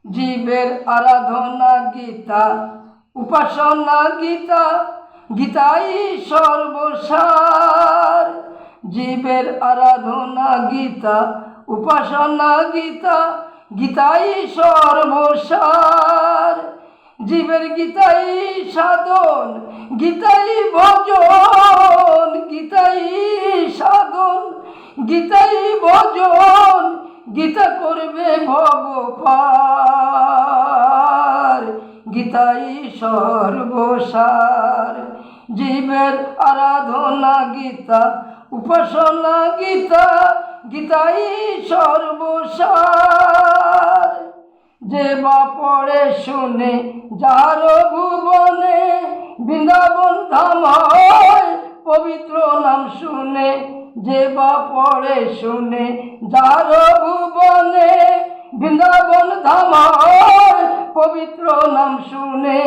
জীবের আরাধনা গীতা, উপাসনা গীতা, গীতাই সর্বসার। জীবের আরাধনা গীতা, উপাসনা গীতা, গীতাই সর্বসার। জীবের গীতাই সাধন, গীতাই ভজন, গীতাই সাধন, গীতাই ভজন, গীতা করবে ভব পার। গীতাই সর্বসার। জীবের আরাধনা গীতা, উপাসনা গীতা, গীতাই সর্বসার। যে বা পড়ে শুনে যার ভুবনে, বৃন্দাবন ধাম হয় পবিত্র নাম শুনে। যে বা পড়ে শুনে যার ভুবনে, বৃন্দাবন ধাম হয় পবিত্র নাম শুনে।